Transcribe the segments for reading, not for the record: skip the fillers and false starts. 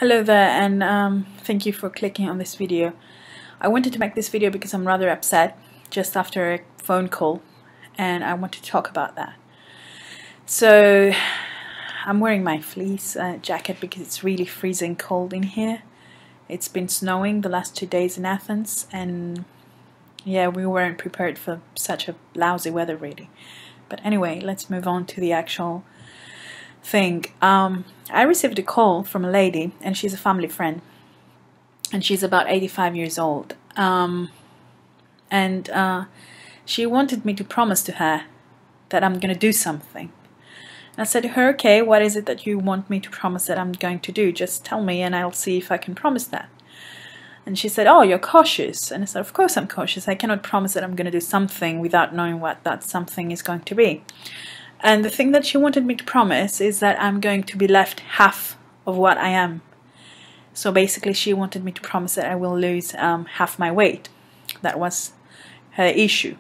Hello there, and thank you for clicking on this video. I wanted to make this video because I'm rather upset just after a phone call, and I want to talk about that. So I'm wearing my fleece jacket because it's really freezing cold in here. It's been snowing the last 2 days in Athens, and yeah, we weren't prepared for such a lousy weather really. But anyway, let's move on to the actual thing. I received a call from a lady, and she's a family friend, and she's about 85 years old, and she wanted me to promise to her that I'm gonna do something. And I said to her, okay, what is it that you want me to promise that I'm going to do? Just tell me and I'll see if I can promise that. And she said, oh, you're cautious. And I said, of course I'm cautious. I cannot promise that I'm going to do something without knowing what that something is going to be. And the thing that she wanted me to promise is that I'm going to be left half of what I am. So basically she wanted me to promise that I will lose half my weight. That was her issue.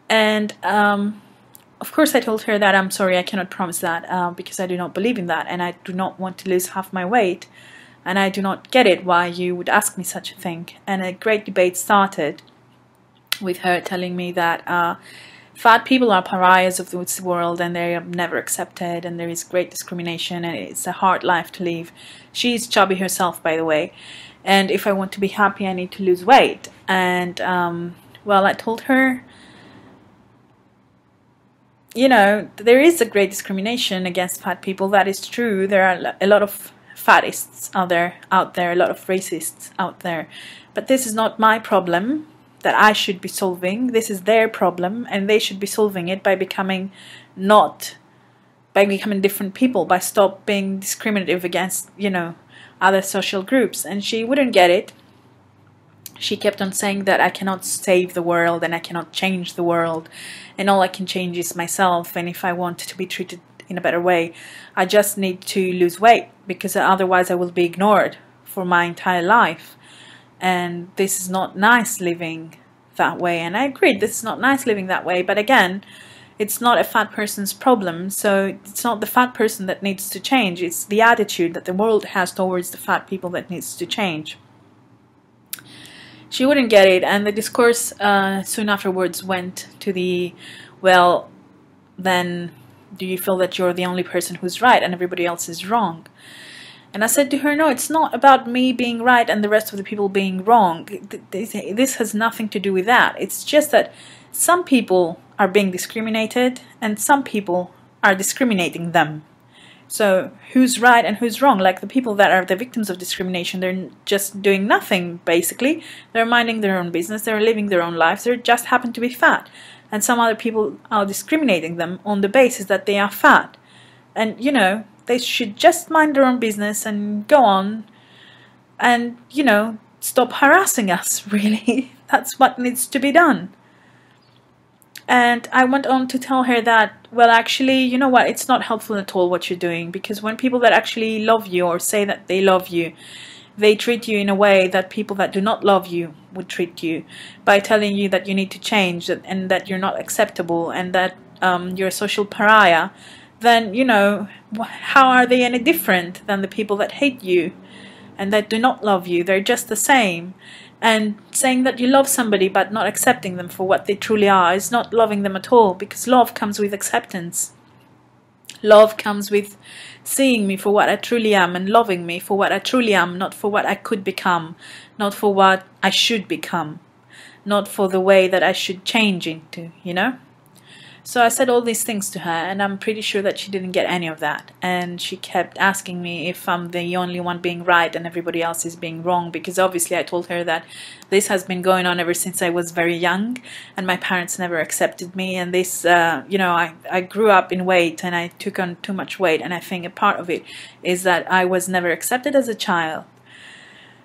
And of course I told her that I'm sorry, I cannot promise that because I do not believe in that, and I do not want to lose half my weight, and I do not get it why you would ask me such a thing. And a great debate started with her telling me that fat people are pariahs of this world and they are never accepted, and there is great discrimination and it's a hard life to live. She's chubby herself, by the way, and if I want to be happy I need to lose weight. And well, I told her, you know, there is a great discrimination against fat people. That is true. There are a lot of fattists out there, a lot of racists out there, but this is not my problem that I should be solving. This is their problem, and they should be solving it by becoming different people, by stop being discriminative against, you know, other social groups. And she wouldn't get it. She kept on saying that I cannot save the world and I cannot change the world, and all I can change is myself, and if I want to be treated in a better way I just need to lose weight, because otherwise I will be ignored for my entire life. And this is not nice living that way. And I agree, this is not nice living that way, but again, it's not a fat person's problem, so it's not the fat person that needs to change, it's the attitude that the world has towards the fat people that needs to change. She wouldn't get it, and the discourse soon afterwards went to the, well, then do you feel that you're the only person who's right and everybody else is wrong? And I said to her, no, it's not about me being right and the rest of the people being wrong. This has nothing to do with that. It's just that some people are being discriminated and some people are discriminating them. So who's right and who's wrong? Like the people that are the victims of discrimination, they're just doing nothing, basically. They're minding their own business, they're living their own lives, they just happen to be fat. And some other people are discriminating them on the basis that they are fat. And, you know, they should just mind their own business and go on and, you know, stop harassing us, really. That's what needs to be done. And I went on to tell her that, well, actually, you know what, it's not helpful at all what you're doing, because when people that actually love you or say that they love you, they treat you in a way that people that do not love you would treat you, by telling you that you need to change and that you're not acceptable and that you're a social pariah. Then, you know, how are they any different than the people that hate you and that do not love you? They're just the same. And saying that you love somebody but not accepting them for what they truly are is not loving them at all, because love comes with acceptance. Love comes with seeing me for what I truly am and loving me for what I truly am, not for what I could become, not for what I should become, not for the way that I should change into, you know? So I said all these things to her, and I'm pretty sure that she didn't get any of that. And she kept asking me if I'm the only one being right and everybody else is being wrong, because obviously I told her that this has been going on ever since I was very young, and my parents never accepted me, and this, you know, I grew up in weight and I took on too much weight, and I think a part of it is that I was never accepted as a child.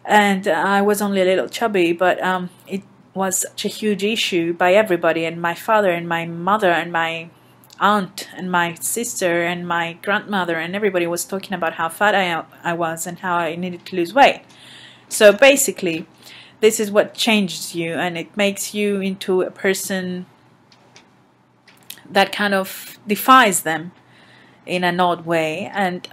And I was only a little chubby, but it was such a huge issue by everybody, and my father and my mother and my aunt and my sister and my grandmother, and everybody was talking about how fat I was and how I needed to lose weight. So basically this is what changes you, and it makes you into a person that kind of defies them in an odd way. And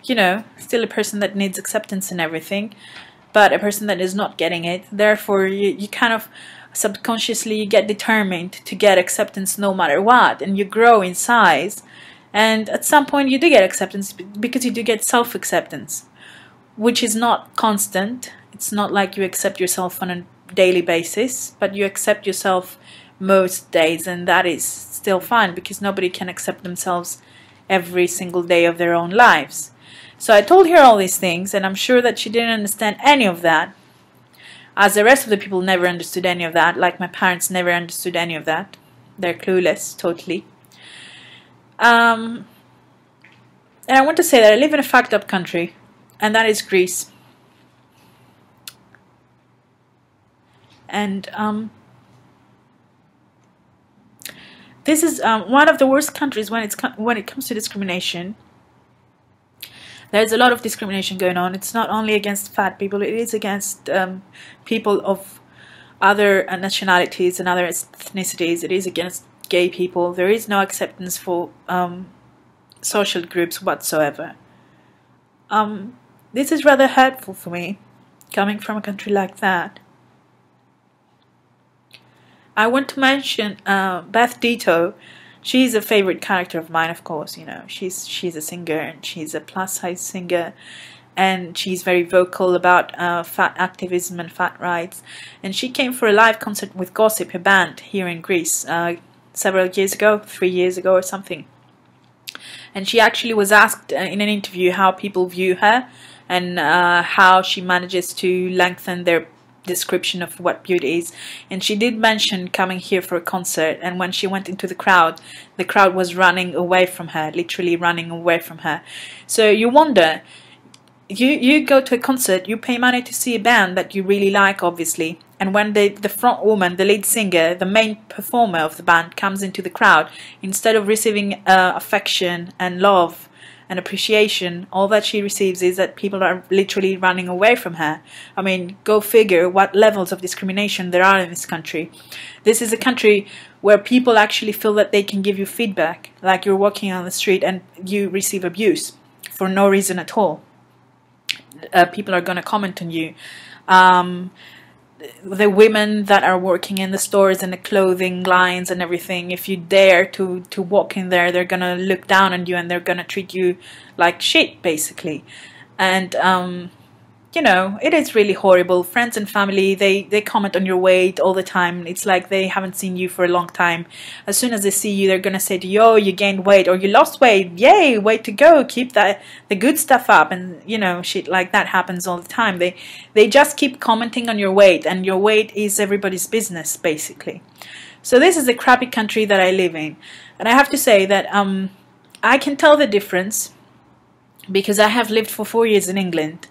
you know, still a person that needs acceptance and everything, but a person that is not getting it. Therefore, you kind of subconsciously you get determined to get acceptance no matter what, and you grow in size. And at some point you do get acceptance because you do get self-acceptance, which is not constant. It's not like you accept yourself on a daily basis, but you accept yourself most days, and that is still fine because nobody can accept themselves every single day of their own lives. So I told her all these things, and I'm sure that she didn't understand any of that, as the rest of the people never understood any of that, like my parents never understood any of that. They're clueless, totally. And I want to say that I live in a fucked up country, and that is Greece. And this is one of the worst countries when it comes to discrimination. There's a lot of discrimination going on. It's not only against fat people, it is against people of other nationalities and other ethnicities. It is against gay people. There is no acceptance for social groups whatsoever. This is rather hurtful for me, coming from a country like that. I want to mention Beth Ditto. She's a favorite character of mine, of course. You know, she's a singer, and she's a plus-size singer, and she's very vocal about fat activism and fat rights. And she came for a live concert with Gossip, a band here in Greece, several years ago, 3 years ago or something. And she actually was asked in an interview how people view her and how she manages to lengthen their description of what beauty is. And she did mention coming here for a concert, and when she went into the crowd was running away from her, literally running away from her. So you wonder, you go to a concert, you pay money to see a band that you really like, obviously, and when the front woman, the lead singer, the main performer of the band comes into the crowd, instead of receiving affection and love and appreciation, all that she receives is that people are literally running away from her. I mean, go figure what levels of discrimination there are in this country. This is a country where people actually feel that they can give you feedback, like you're walking on the street and you receive abuse for no reason at all. People are going to comment on you. The women that are working in the stores and the clothing lines and everything, if you dare to walk in there, they're gonna look down on you and they're gonna treat you like shit, basically. And you know, it is really horrible. Friends and family, they comment on your weight all the time. It's like they haven't seen you for a long time. As soon as they see you, they're gonna say to you, oh, you gained weight, or you lost weight, yay, way to go, keep the good stuff up. And you know, shit like that happens all the time. They just keep commenting on your weight, and your weight is everybody's business, basically. So this is the crappy country that I live in. And I have to say that I can tell the difference because I have lived for 4 years in England.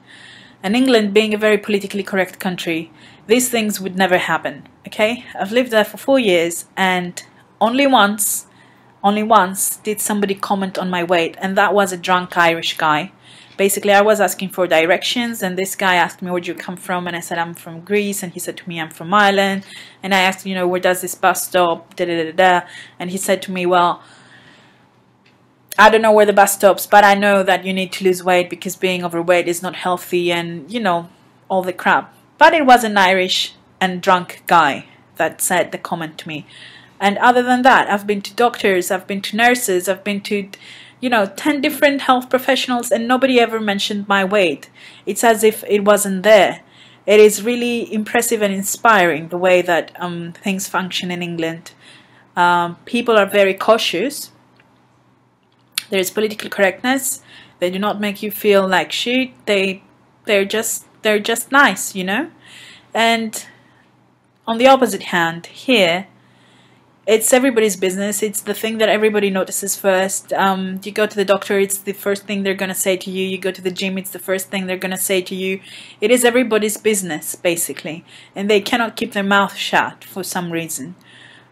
And England being a very politically correct country, these things would never happen, okay? I've lived there for 4 years, and only once did somebody comment on my weight, and that was a drunk Irish guy. Basically, I was asking for directions, and this guy asked me, where do you come from? And I said, I'm from Greece, and he said to me, I'm from Ireland. And I asked, you know, where does this bus stop? Da, da, da, da. And he said to me, well, I don't know where the bus stops, but I know that you need to lose weight because being overweight is not healthy, and, you know, all the crap. But it was an Irish and drunk guy that said the comment to me. And other than that, I've been to doctors, I've been to nurses, I've been to, you know, 10 different health professionals, and nobody ever mentioned my weight. It's as if it wasn't there. It is really impressive and inspiring the way that things function in England. People are very cautious. There's political correctness. They do not make you feel like shit. They're just nice, you know. And on the opposite hand, here, it's everybody's business. It's the thing that everybody notices first. You go to the doctor, it's the first thing they're gonna say to you. You go to the gym, it's the first thing they're gonna say to you. It is everybody's business, basically, and they cannot keep their mouth shut for some reason.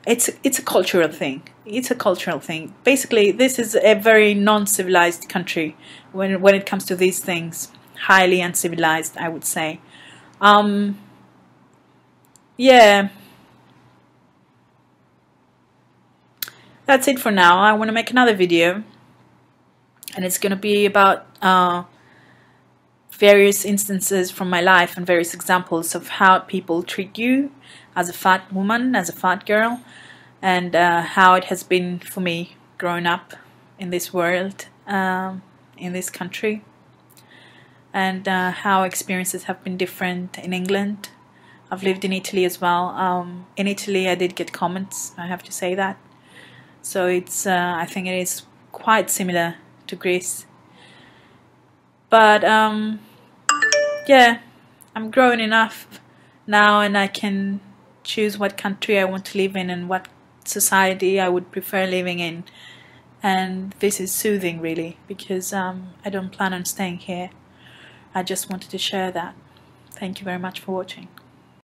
It's a cultural thing. It's a cultural thing. Basically, this is a very non-civilized country when it comes to these things. Highly uncivilized, I would say. Yeah. That's it for now. I want to make another video, and it's going to be about various instances from my life and various examples of how people treat you as a fat woman, as a fat girl, and how it has been for me growing up in this world, in this country, and how experiences have been different in England. I've lived in Italy as well. In Italy I did get comments, I have to say that. So it's I think it is quite similar to Greece. But yeah, I'm grown enough now, and I can choose what country I want to live in and what society I would prefer living in. And this is soothing, really, because I don't plan on staying here. I just wanted to share that. Thank you very much for watching.